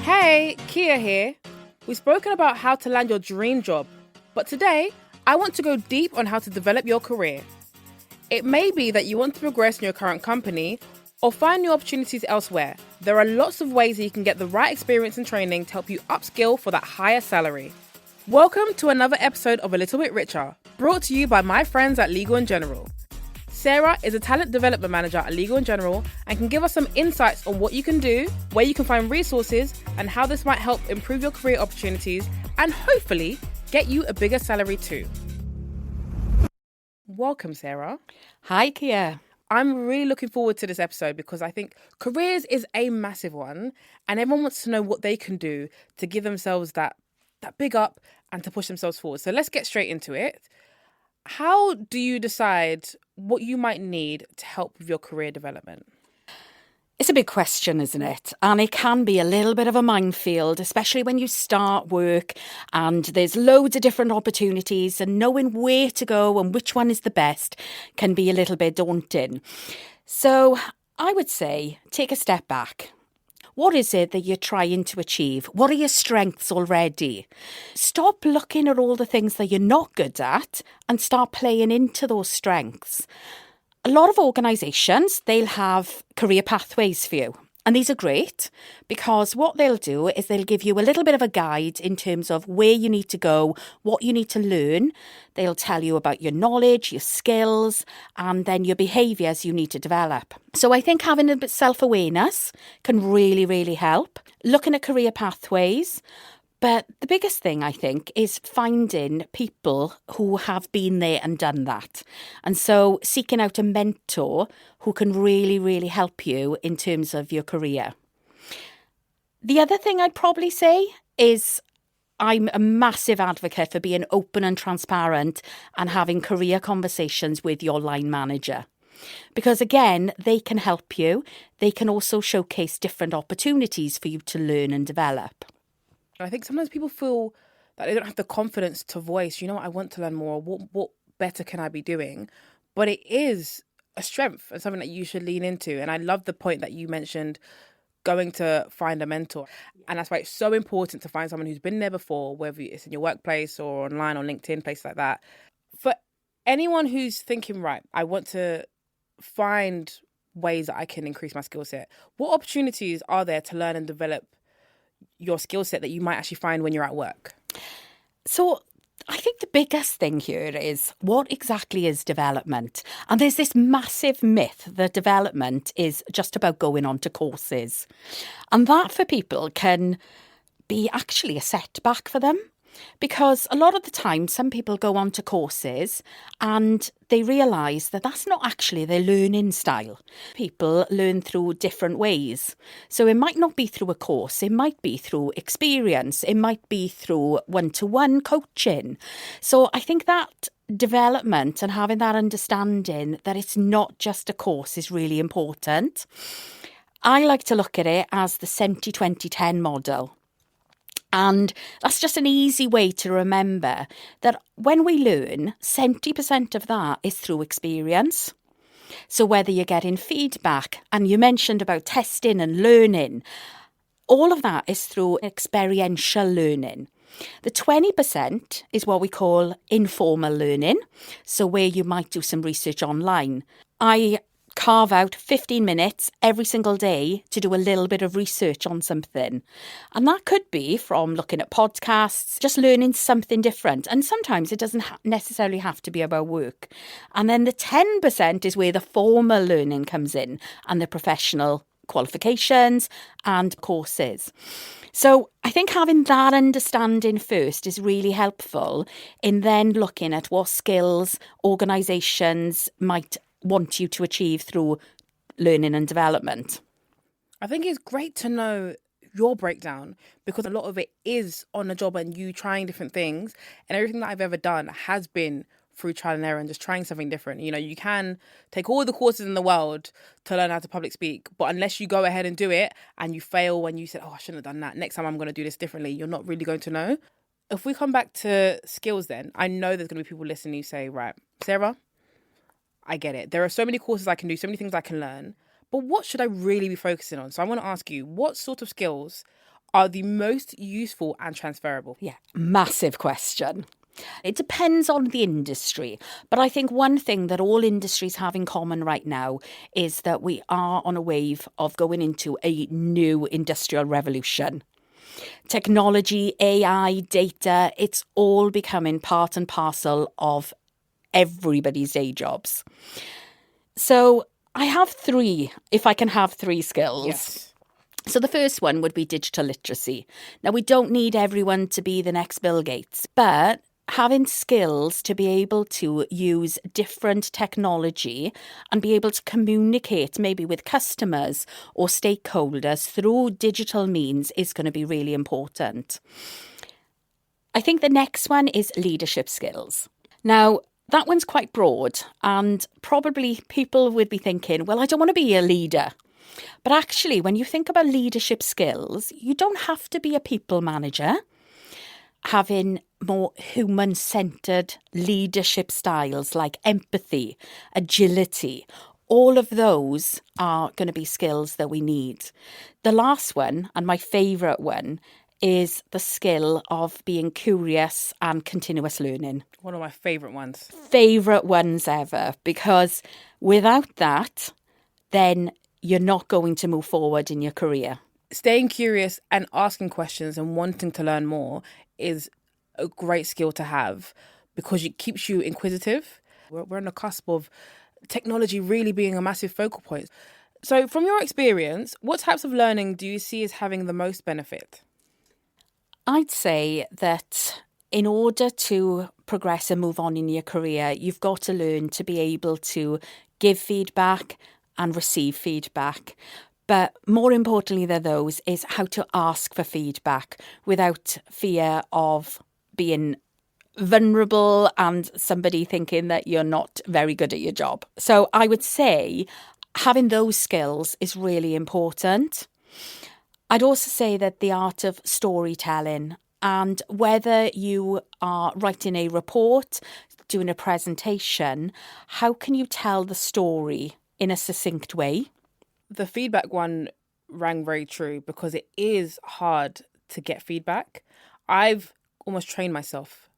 Hey, Kia here. We've spoken about how to land your dream job, but today I want to go deep on how to develop your career. It may be that you want to progress in your current company or find new opportunities elsewhere. There are lots of ways that you can get the right experience and training to help you upskill for that higher salary. Welcome to another episode of A Little Bit Richer, brought to you by my friends at Legal & General. Sarah is a talent development manager at Legal & General and can give us some insights on what you can do, where you can find resources, and how this might help improve your career opportunities and hopefully get you a bigger salary too. Welcome, Sarah. Hi, Kia. I'm really looking forward to this episode because I think careers is a massive one and everyone wants to know what they can do to give themselves that big up and to push themselves forward. So let's get straight into it. How do you decide what you might need to help with your career development? It's a big question, isn't it? And it can be a little bit of a minefield, especially when you start work and there's loads of different opportunities, and knowing where to go and which one is the best can be a little bit daunting. So I would say take a step back. What is it that you're trying to achieve? What are your strengths already? Stop looking at all the things that you're not good at and start playing into those strengths. A lot of organisations, they'll have career pathways for you. And these are great because what they'll do is they'll give you a little bit of a guide in terms of where you need to go, what you need to learn. They'll tell you about your knowledge, your skills, and then your behaviours you need to develop. So I think having a bit of self-awareness can really, really help. Looking at career pathways. But the biggest thing, I think, is finding people who have been there and done that. And so seeking out a mentor who can really, really help you in terms of your career. The other thing I'd probably say is I'm a massive advocate for being open and transparent and having career conversations with your line manager. Because again, they can help you. They can also showcase different opportunities for you to learn and develop. I think sometimes people feel that they don't have the confidence to voice, I want to learn more. What better can I be doing? But it is a strength and something that you should lean into. And I love the point that you mentioned, going to find a mentor. And that's why it's so important to find someone who's been there before, whether it's in your workplace or online or LinkedIn, places like that. For anyone who's thinking, right, I want to find ways that I can increase my skill set, what opportunities are there to learn and develop your skill set that you might actually find when you're at work? So I think the biggest thing here is what exactly is development? And there's this massive myth that development is just about going on to courses. And that for people can be actually a setback for them. Because a lot of the time, some people go on to courses and they realise that that's not actually their learning style. People learn through different ways. So it might not be through a course, it might be through experience, it might be through one-to-one coaching. So I think that development and having that understanding that it's not just a course is really important. I like to look at it as the 70-20-10 model. And that's just an easy way to remember that when we learn, 70% of that is through experience. So whether you're getting feedback, and you mentioned about testing and learning, all of that is through experiential learning. The 20% is what we call informal learning, so where you might do some research online. I carve out 15 minutes every single day to do a little bit of research on something. And that could be from looking at podcasts, just learning something different. And sometimes it doesn't necessarily have to be about work. And then the 10% is where the formal learning comes in and the professional qualifications and courses. So I think having that understanding first is really helpful in then looking at what skills organisations might want you to achieve through learning and development. I think it's great to know your breakdown because a lot of it is on the job and you trying different things, and everything that I've ever done has been through trial and error and just trying something different. You can take all the courses in the world to learn how to public speak, but unless you go ahead and do it and you fail when you said, I shouldn't have done that, next time I'm going to do this differently, you're not really going to know. If we come back to skills then, I know there's going to be people listening who say, right, Sarah, I get it. There are so many courses I can do, so many things I can learn, but what should I really be focusing on? So I want to ask you, what sort of skills are the most useful and transferable? Yeah, massive question. It depends on the industry, but I think one thing that all industries have in common right now is that we are on a wave of going into a new industrial revolution. Technology, AI, data, it's all becoming part and parcel of everybody's day jobs. So I have three, if I can have three skills. Yes. So the first one would be digital literacy. Now, we don't need everyone to be the next Bill Gates, but having skills to be able to use different technology and be able to communicate maybe with customers or stakeholders through digital means is going to be really important. I think the next one is leadership skills. Now, that one's quite broad, and probably people would be thinking, well, I don't want to be a leader. But actually, when you think about leadership skills, you don't have to be a people manager. Having more human-centred leadership styles like empathy, agility, all of those are going to be skills that we need. The last one, and my favourite one, is the skill of being curious and continuous learning. One of my favourite ones. Favourite ones ever, because without that, then you're not going to move forward in your career. Staying curious and asking questions and wanting to learn more is a great skill to have because it keeps you inquisitive. We're on the cusp of technology really being a massive focal point. So from your experience, what types of learning do you see as having the most benefit? I'd say that in order to progress and move on in your career, you've got to learn to be able to give feedback and receive feedback. But more importantly than those is how to ask for feedback without fear of being vulnerable and somebody thinking that you're not very good at your job. So I would say having those skills is really important. I'd also say that the art of storytelling, and whether you are writing a report, doing a presentation, how can you tell the story in a succinct way? The feedback one rang very true because it is hard to get feedback. I've almost trained myself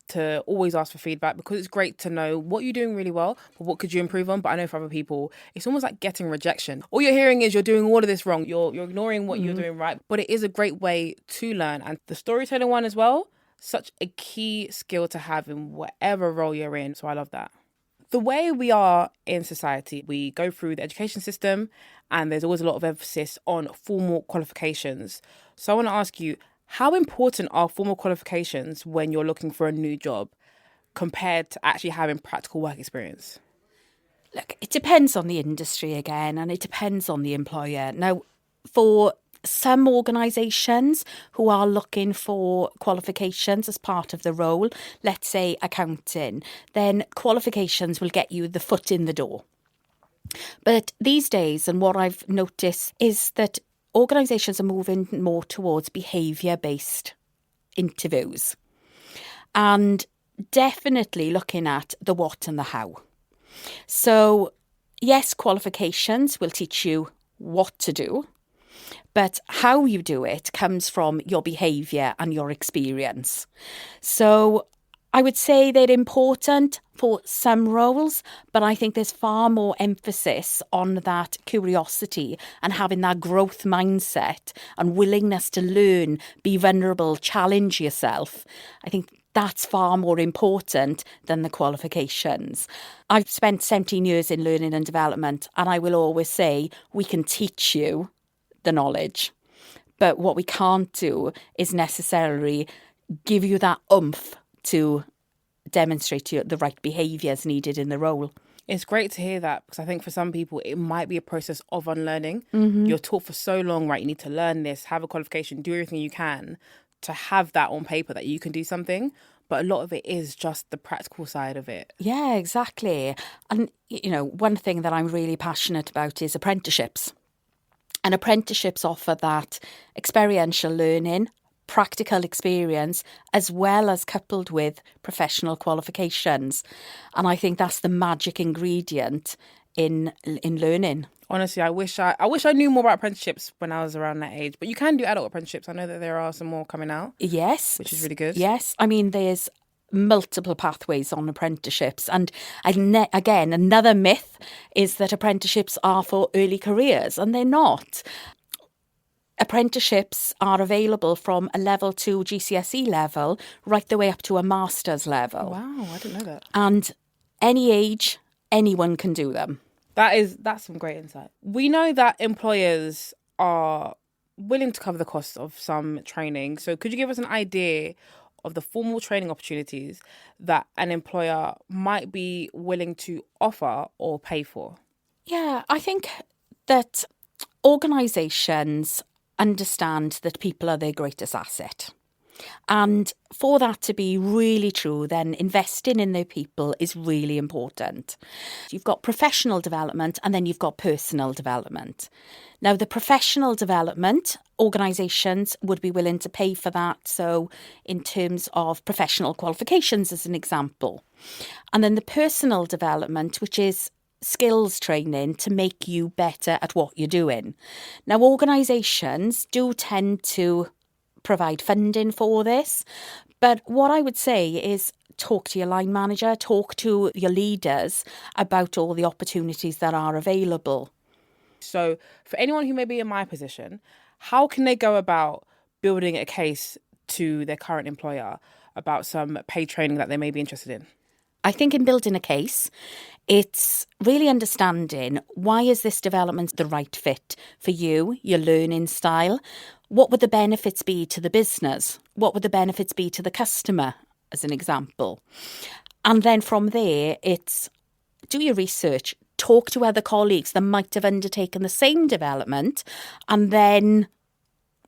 to always ask for feedback because it's great to know what you're doing really well, but what could you improve on? But I know for other people, it's almost like getting rejection. All you're hearing is you're doing all of this wrong. You're ignoring what you're doing right. But it is a great way to learn. And the storytelling one as well, such a key skill to have in whatever role you're in. So I love that. The way we are in society, we go through the education system and there's always a lot of emphasis on formal qualifications. So I want to ask you, how important are formal qualifications when you're looking for a new job compared to actually having practical work experience? Look, it depends on the industry again, and it depends on the employer. Now, for some organisations who are looking for qualifications as part of the role, let's say accounting, then qualifications will get you the foot in the door. But these days, and what I've noticed is that organisations are moving more towards behaviour-based interviews and definitely looking at the what and the how. So, yes, qualifications will teach you what to do, but how you do it comes from your behaviour and your experience. So I would say they're important for some roles, but I think there's far more emphasis on that curiosity and having that growth mindset and willingness to learn, be vulnerable, challenge yourself. I think that's far more important than the qualifications. I've spent 17 years in learning and development, and I will always say we can teach you the knowledge, but what we can't do is necessarily give you that oomph to demonstrate to you the right behaviours needed in the role. It's great to hear that because I think for some people it might be a process of unlearning. You're taught for so long, right? You need to learn this, have a qualification, do everything you can to have that on paper that you can do something. But a lot of it is just the practical side of it. Yeah, exactly. And, you know, one thing that I'm really passionate about is apprenticeships. And apprenticeships offer that experiential learning, practical experience, as well as coupled with professional qualifications. And I think that's the magic ingredient in learning. Honestly, I wish I knew more about apprenticeships when I was around that age. But you can do adult apprenticeships. I know that there are some more coming out, Yes. which is really good. Yes. I mean, there's multiple pathways on apprenticeships. And again, another myth is that apprenticeships are for early careers, and they're not. Apprenticeships are available from a level 2 GCSE level right the way up to a master's level. Wow, I didn't know that. And any age, anyone can do them. That's some great insight. We know that employers are willing to cover the cost of some training. So could you give us an idea of the formal training opportunities that an employer might be willing to offer or pay for? Yeah, I think that organisations understand that people are their greatest asset. And for that to be really true, then investing in their people is really important. You've got professional development and then you've got personal development. Now, the professional development, organisations would be willing to pay for that. So in terms of professional qualifications, as an example. And then the personal development, which is skills training to make you better at what you're doing. Now, organisations do tend to provide funding for this. But what I would say is talk to your line manager, talk to your leaders about all the opportunities that are available. So for anyone who may be in my position, how can they go about building a case to their current employer about some paid training that they may be interested in? I think in building a case, it's really understanding why is this development the right fit for you, your learning style? What would the benefits be to the business? What would the benefits be to the customer, as an example? And then from there, it's do your research, talk to other colleagues that might have undertaken the same development, and then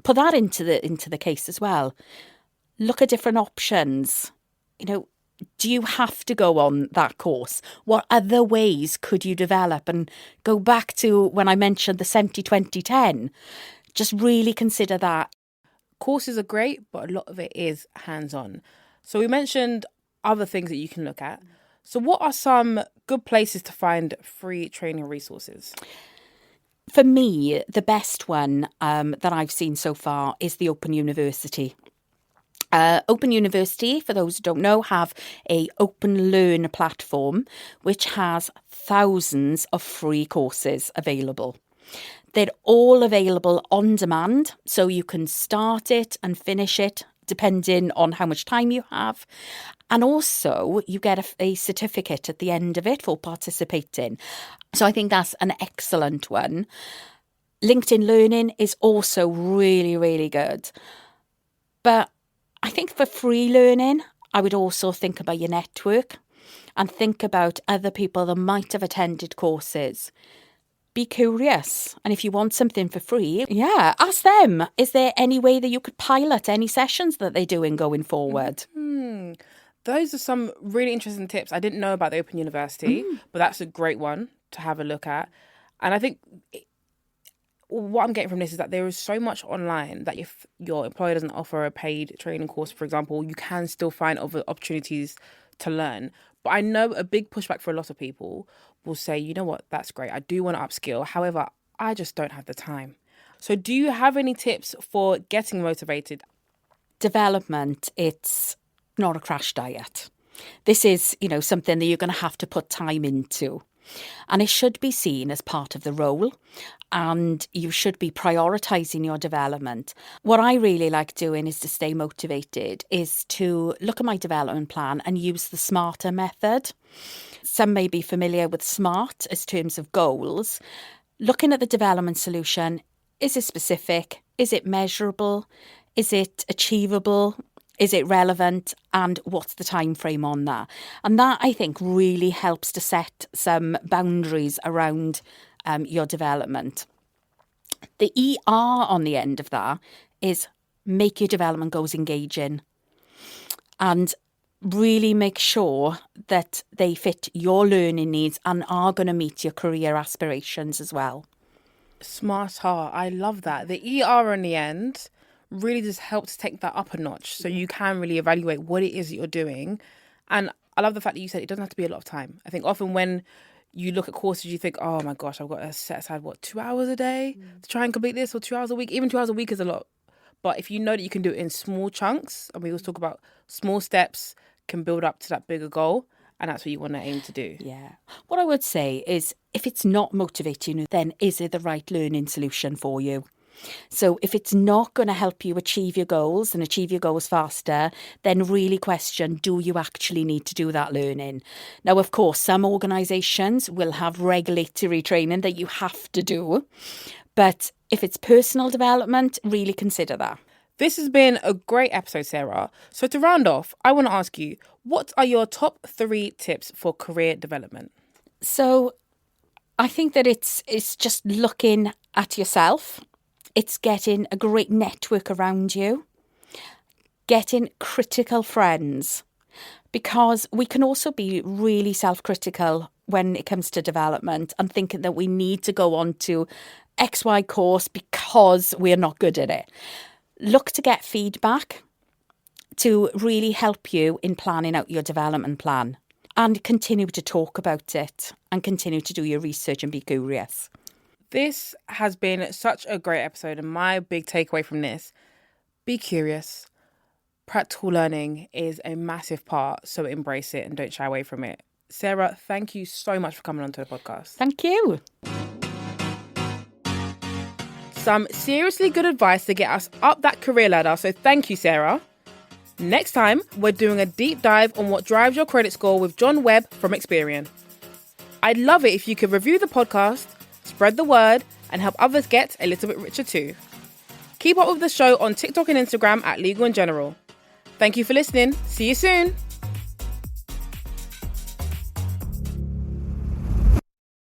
put that into the case as well. Look at different options. Do you have to go on that course? What other ways could you develop? And go back to when I mentioned the 70-20-10. Just really consider that. Courses are great, but a lot of it is hands-on. So we mentioned other things that you can look at. So what are some good places to find free training resources? For me, the best one that I've seen so far is the Open University. Open University, for those who don't know, have a open learn platform which has thousands of free courses available. They're all available on demand, so you can start it and finish it depending on how much time you have. And also you get a certificate at the end of it for participating. So I think that's an excellent one. LinkedIn Learning is also really, really good. But I think for free learning, I would also think about your network and think about other people that might have attended courses. Be curious. And if you want something for free, ask them. Is there any way that you could pilot any sessions that they're doing going forward? Those are some really interesting tips. I didn't know about the Open University, but that's a great one to have a look at. And I think what I'm getting from this is that there is so much online that if your employer doesn't offer a paid training course, for example, you can still find other opportunities to learn. But I know a big pushback for a lot of people will say, you know what, that's great. I do want to upskill. However, I just don't have the time. So do you have any tips for getting motivated? Development, it's not a crash diet. This is, something that you're going to have to put time into. And it should be seen as part of the role, and you should be prioritising your development. What I really like doing is to stay motivated, is to look at my development plan and use the SMARTer method. Some may be familiar with SMART as terms of goals. Looking at the development solution, is it specific? Is it measurable? Is it achievable? Is it relevant? And what's the time frame on that? And that, I think, really helps to set some boundaries around your development. The ER on the end of that is make your development goals engaging and really make sure that they fit your learning needs and are going to meet your career aspirations as well. Smarter. I love that. The ER on the end really just helps take that up a notch so you can really evaluate what it is that you're doing. And I love the fact that you said it doesn't have to be a lot of time. I think often when you look at courses, you think, oh my gosh, I've got to set aside, 2 hours a day to try and complete this, or 2 hours a week? Even 2 hours a week is a lot. But if you know that you can do it in small chunks, and we always talk about small steps can build up to that bigger goal, and that's what you want to aim to do. Yeah. What I would say is, if it's not motivating you, then is it the right learning solution for you? So if it's not going to help you achieve your goals and achieve your goals faster, then really question, do you actually need to do that learning? Now, of course, some organisations will have regulatory training that you have to do. But if it's personal development, really consider that. This has been a great episode, Sarah. So to round off, I want to ask you, what are your top 3 tips for career development? So I think that it's just looking at yourself. It's getting a great network around you, getting critical friends, because we can also be really self-critical when it comes to development and thinking that we need to go on to XY course because we're not good at it. Look to get feedback to really help you in planning out your development plan, and continue to talk about it and continue to do your research and be curious. This has been such a great episode, and my big takeaway from this, be curious. Practical learning is a massive part, so embrace it and don't shy away from it. Sarah, thank you so much for coming onto the podcast. Thank you. Some seriously good advice to get us up that career ladder, so thank you, Sarah. Next time, we're doing a deep dive on what drives your credit score with John Webb from Experian. I'd love it if you could review the podcast, spread the word, and help others get a little bit richer too. Keep up with the show on TikTok and Instagram at Legal in General. Thank you for listening. See you soon.